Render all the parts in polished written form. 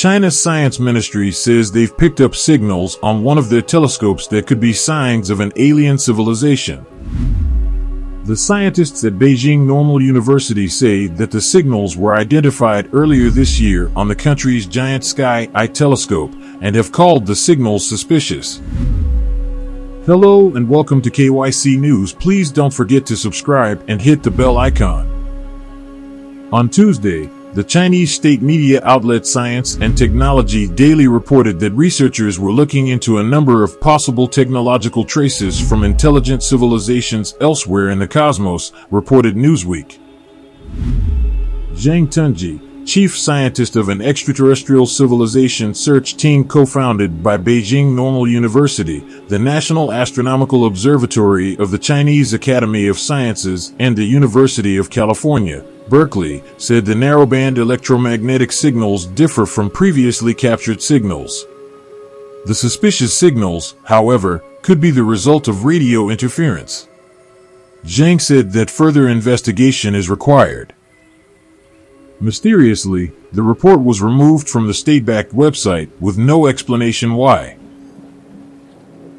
China's science ministry says they've picked up signals on one of their telescopes that could be signs of an alien civilization. The scientists at Beijing Normal University say that the signals were identified earlier this year on the country's giant Sky-Eye telescope and have called the signals suspicious. Hello and welcome to KYC News. Please don't forget to subscribe and hit the bell icon. On Tuesday, the Chinese state media outlet Science and Technology Daily reported that researchers were looking into a number of possible technological traces from intelligent civilizations elsewhere in the cosmos, reported Newsweek. Zhang Tonjie, chief scientist of an extraterrestrial civilization search team co-founded by Beijing Normal University, the National Astronomical Observatory of the Chinese Academy of Sciences, and the University of California, Berkeley, said the narrowband electromagnetic signals differ from previously captured signals. The suspicious signals, however, could be the result of radio interference. Zhang said that further investigation is required. Mysteriously, the report was removed from the state-backed website with no explanation why.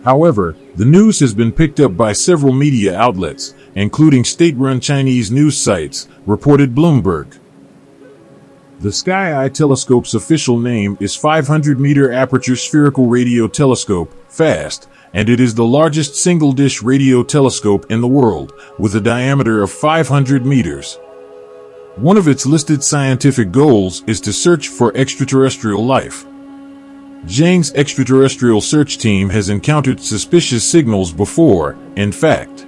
However, the news has been picked up by several media outlets, including state-run Chinese news sites, reported Bloomberg. The Sky-Eye telescope's official name is 500-meter aperture spherical radio telescope, FAST, and it is the largest single-dish radio telescope in the world, with a diameter of 500 meters. One of its listed scientific goals is to search for extraterrestrial life. Zhang's extraterrestrial search team has encountered suspicious signals before. In fact,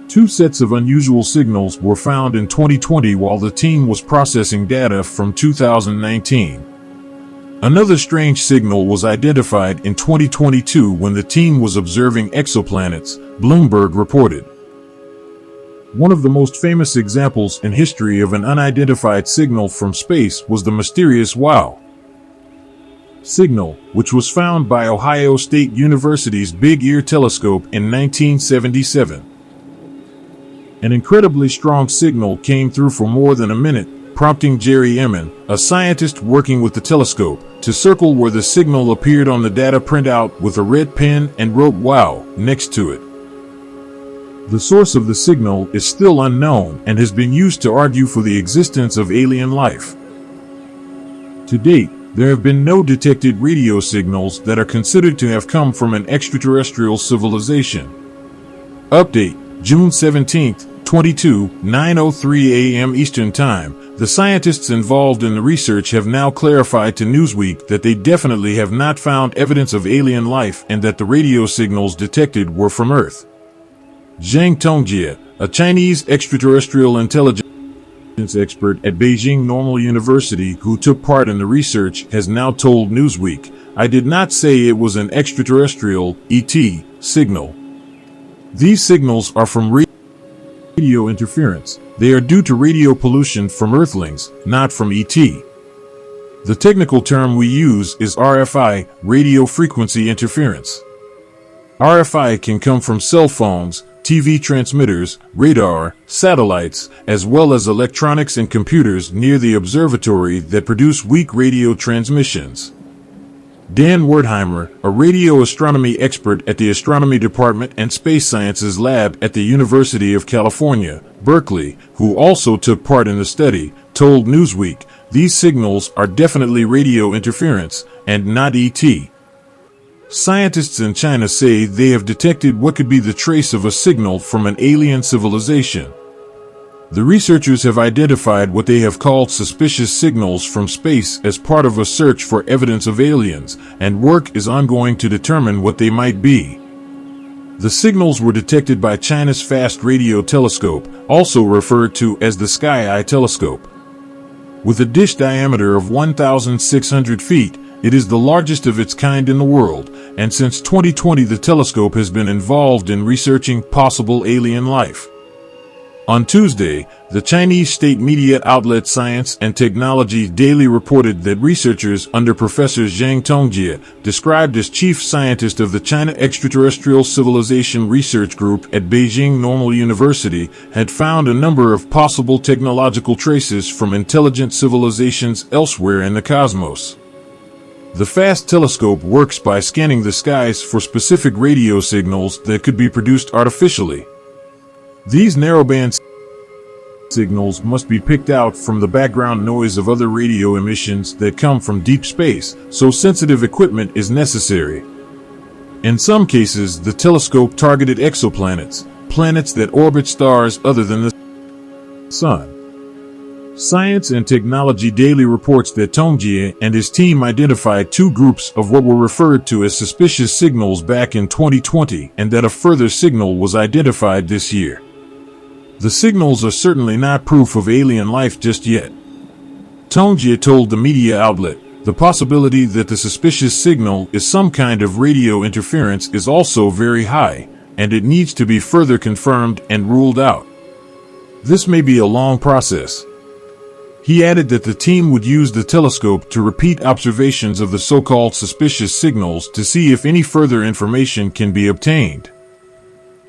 2 sets of unusual signals were found in 2020 while the team was processing data from 2019. Another strange signal was identified in 2022 when the team was observing exoplanets, Bloomberg reported. One of the most famous examples in history of an unidentified signal from space was the mysterious WOW signal, which was found by Ohio State University's Big Ear telescope in 1977. An incredibly strong signal came through for more than a minute, prompting Jerry Emin, a scientist working with the telescope, to circle where the signal appeared on the data printout with a red pen and wrote WOW next to it. The source of the signal is still unknown and has been used to argue for the existence of alien life. To date, there have been no detected radio signals that are considered to have come from an extraterrestrial civilization. Update, June 17, 9:03 a.m. Eastern Time. The scientists involved in the research have now clarified to Newsweek that they definitely have not found evidence of alien life and that the radio signals detected were from Earth. Zhang Tonjie, a Chinese extraterrestrial intelligence expert at Beijing Normal University who took part in the research, has now told Newsweek, "I did not say it was an extraterrestrial, ET, signal. These signals are from radio interference. They are due to radio pollution from Earthlings, not from ET. The technical term we use is RFI, radio frequency interference. RFI can come from cell phones, TV transmitters, radar, satellites, as well as electronics and computers near the observatory that produce weak radio transmissions." Dan Wertheimer, a radio astronomy expert at the Astronomy Department and Space Sciences Lab at the University of California, Berkeley, who also took part in the study, told Newsweek, "These signals are definitely radio interference, and not ET." Scientists in China say they have detected what could be the trace of a signal from an alien civilization. The researchers have identified what they have called suspicious signals from space as part of a search for evidence of aliens, and work is ongoing to determine what they might be. The signals were detected by China's Fast Radio Telescope, also referred to as the Sky-Eye telescope. With a dish diameter of 1,600 feet, it is the largest of its kind in the world, and since 2020 the telescope has been involved in researching possible alien life. On Tuesday, the Chinese state media outlet Science and Technology Daily reported that researchers under Professor Zhang Tonjie, described as chief scientist of the China Extraterrestrial Civilization Research Group at Beijing Normal University, had found a number of possible technological traces from intelligent civilizations elsewhere in the cosmos. The FAST telescope works by scanning the skies for specific radio signals that could be produced artificially. These narrowband signals must be picked out from the background noise of other radio emissions that come from deep space, so sensitive equipment is necessary. In some cases, the telescope targeted exoplanets, planets that orbit stars other than the Sun. Science and Technology Daily reports that Tonjie and his team identified two groups of what were referred to as suspicious signals back in 2020, and that a further signal was identified this year. The signals are certainly not proof of alien life just yet. Tonjie told the media outlet, the possibility that the suspicious signal is some kind of radio interference is also very high, and it needs to be further confirmed and ruled out. This may be a long process. He added that the team would use the telescope to repeat observations of the so-called suspicious signals to see if any further information can be obtained.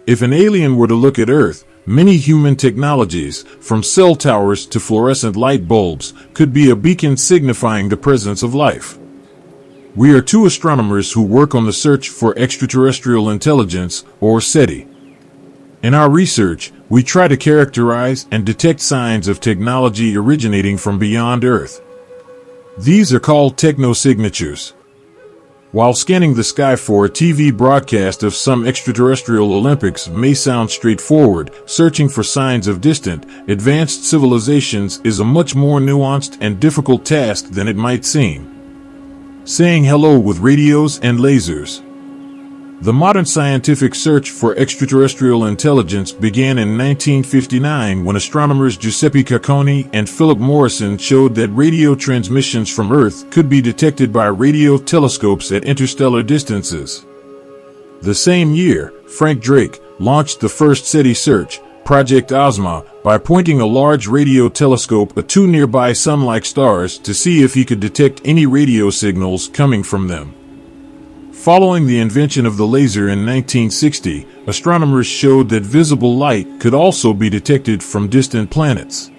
If an alien were to look at Earth, many human technologies, from cell towers to fluorescent light bulbs, could be a beacon signifying the presence of life. We are two astronomers who work on the search for extraterrestrial intelligence, or SETI. In our research, we try to characterize and detect signs of technology originating from beyond Earth. These are called technosignatures. While scanning the sky for a TV broadcast of some extraterrestrial Olympics may sound straightforward, searching for signs of distant, advanced civilizations is a much more nuanced and difficult task than it might seem. Saying hello with radios and lasers. The modern scientific search for extraterrestrial intelligence began in 1959 when astronomers Giuseppe Cacconi and Philip Morrison showed that radio transmissions from Earth could be detected by radio telescopes at interstellar distances. The same year, Frank Drake launched the first SETI search, Project Ozma, by pointing a large radio telescope at two nearby sun-like stars to see if he could detect any radio signals coming from them. Following the invention of the laser in 1960, astronomers showed that visible light could also be detected from distant planets.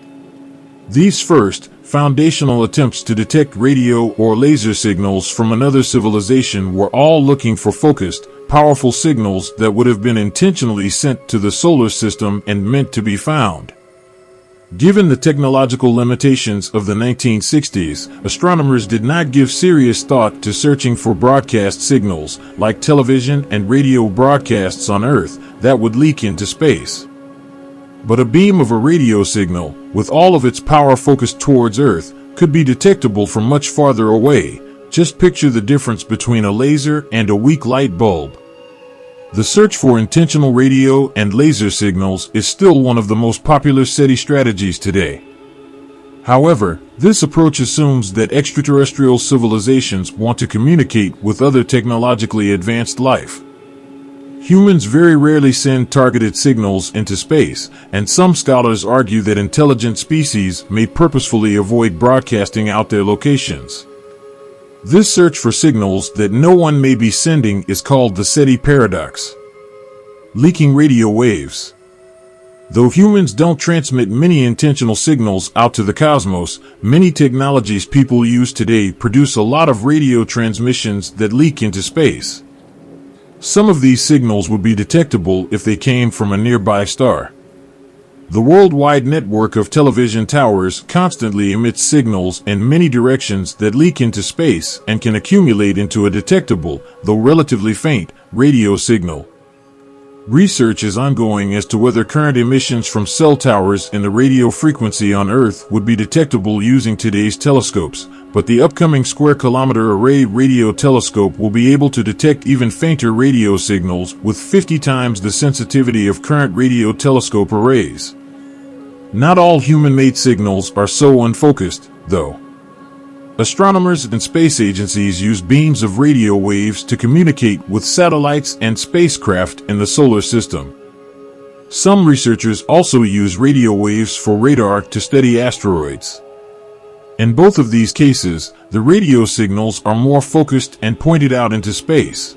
These first, foundational attempts to detect radio or laser signals from another civilization were all looking for focused, powerful signals that would have been intentionally sent to the solar system and meant to be found. Given the technological limitations of the 1960s, astronomers did not give serious thought to searching for broadcast signals, like television and radio broadcasts on Earth, that would leak into space. But a beam of a radio signal, with all of its power focused towards Earth, could be detectable from much farther away. Just picture the difference between a laser and a weak light bulb. The search for intentional radio and laser signals is still one of the most popular SETI strategies today. However, this approach assumes that extraterrestrial civilizations want to communicate with other technologically advanced life. Humans very rarely send targeted signals into space, and some scholars argue that intelligent species may purposefully avoid broadcasting out their locations. This search for signals that no one may be sending is called the SETI paradox. Leaking radio waves. Though humans don't transmit many intentional signals out to the cosmos, many technologies people use today produce a lot of radio transmissions that leak into space. Some of these signals would be detectable if they came from a nearby star. The worldwide network of television towers constantly emits signals in many directions that leak into space and can accumulate into a detectable, though relatively faint, radio signal. Research is ongoing as to whether current emissions from cell towers in the radio frequency on Earth would be detectable using today's telescopes, but the upcoming Square Kilometer Array radio telescope will be able to detect even fainter radio signals with 50 times the sensitivity of current radio telescope arrays. Not all human-made signals are so unfocused, though. Astronomers and space agencies use beams of radio waves to communicate with satellites and spacecraft in the solar system. Some researchers also use radio waves for radar to study asteroids. In both of these cases, the radio signals are more focused and pointed out into space.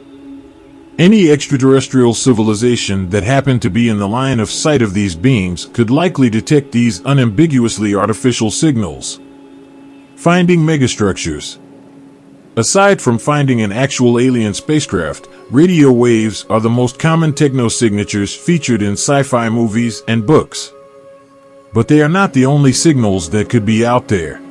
Any extraterrestrial civilization that happened to be in the line of sight of these beams could likely detect these unambiguously artificial signals. Finding megastructures. Aside from finding an actual alien spacecraft, radio waves are the most common technosignatures featured in sci-fi movies and books. But they are not the only signals that could be out there.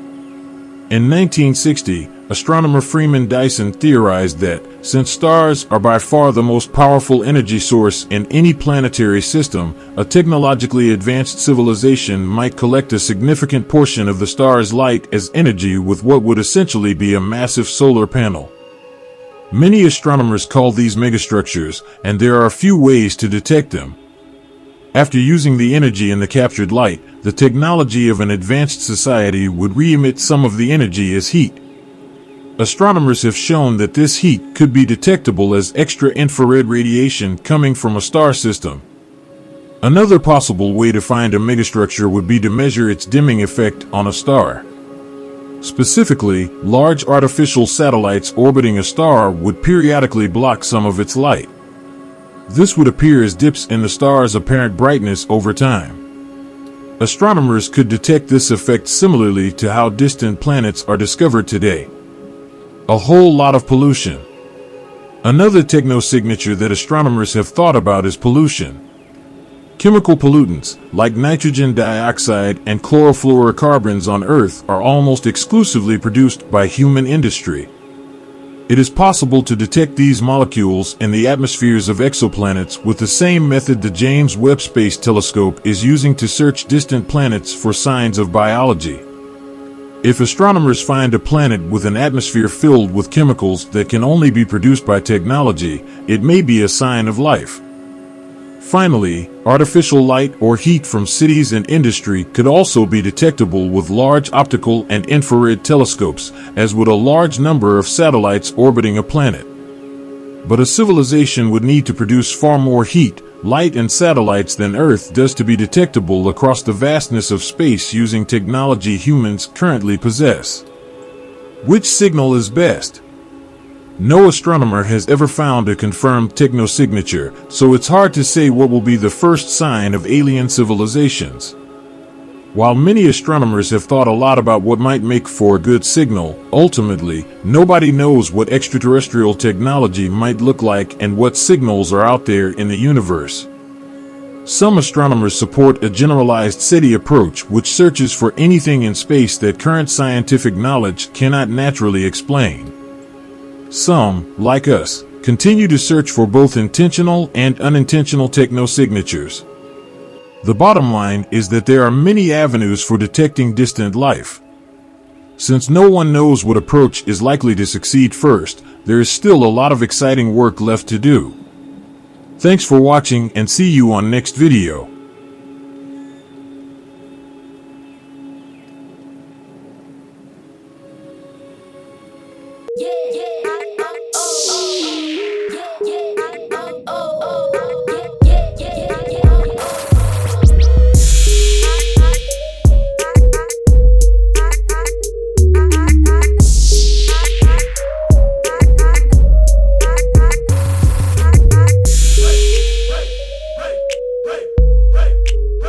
In 1960, astronomer Freeman Dyson theorized that, since stars are by far the most powerful energy source in any planetary system, a technologically advanced civilization might collect a significant portion of the star's light as energy with what would essentially be a massive solar panel. Many astronomers call these megastructures, and there are a few ways to detect them. After using the energy in the captured light, the technology of an advanced society would re-emit some of the energy as heat. Astronomers have shown that this heat could be detectable as extra-infrared radiation coming from a star system. Another possible way to find a megastructure would be to measure its dimming effect on a star. Specifically, large artificial satellites orbiting a star would periodically block some of its light. This would appear as dips in the star's apparent brightness over time. Astronomers could detect this effect similarly to how distant planets are discovered today. A whole lot of pollution. Another technosignature that astronomers have thought about is pollution. Chemical pollutants, like nitrogen dioxide and chlorofluorocarbons on Earth, are almost exclusively produced by human industry. It is possible to detect these molecules in the atmospheres of exoplanets with the same method the James Webb Space Telescope is using to search distant planets for signs of biology. If astronomers find a planet with an atmosphere filled with chemicals that can only be produced by technology, it may be a sign of life. Finally, artificial light or heat from cities and industry could also be detectable with large optical and infrared telescopes, as would a large number of satellites orbiting a planet. But a civilization would need to produce far more heat, light, and satellites than Earth does to be detectable across the vastness of space using technology humans currently possess. Which signal is best? No astronomer has ever found a confirmed technosignature, so it's hard to say what will be the first sign of alien civilizations. While many astronomers have thought a lot about what might make for a good signal, ultimately, nobody knows what extraterrestrial technology might look like and what signals are out there in the universe. Some astronomers support a generalized SETI approach, which searches for anything in space that current scientific knowledge cannot naturally explain. Some, like us, continue to search for both intentional and unintentional technosignatures. The bottom line is that there are many avenues for detecting distant life. Since no one knows what approach is likely to succeed first, there is still a lot of exciting work left to do. Thanks for watching and see you on next video.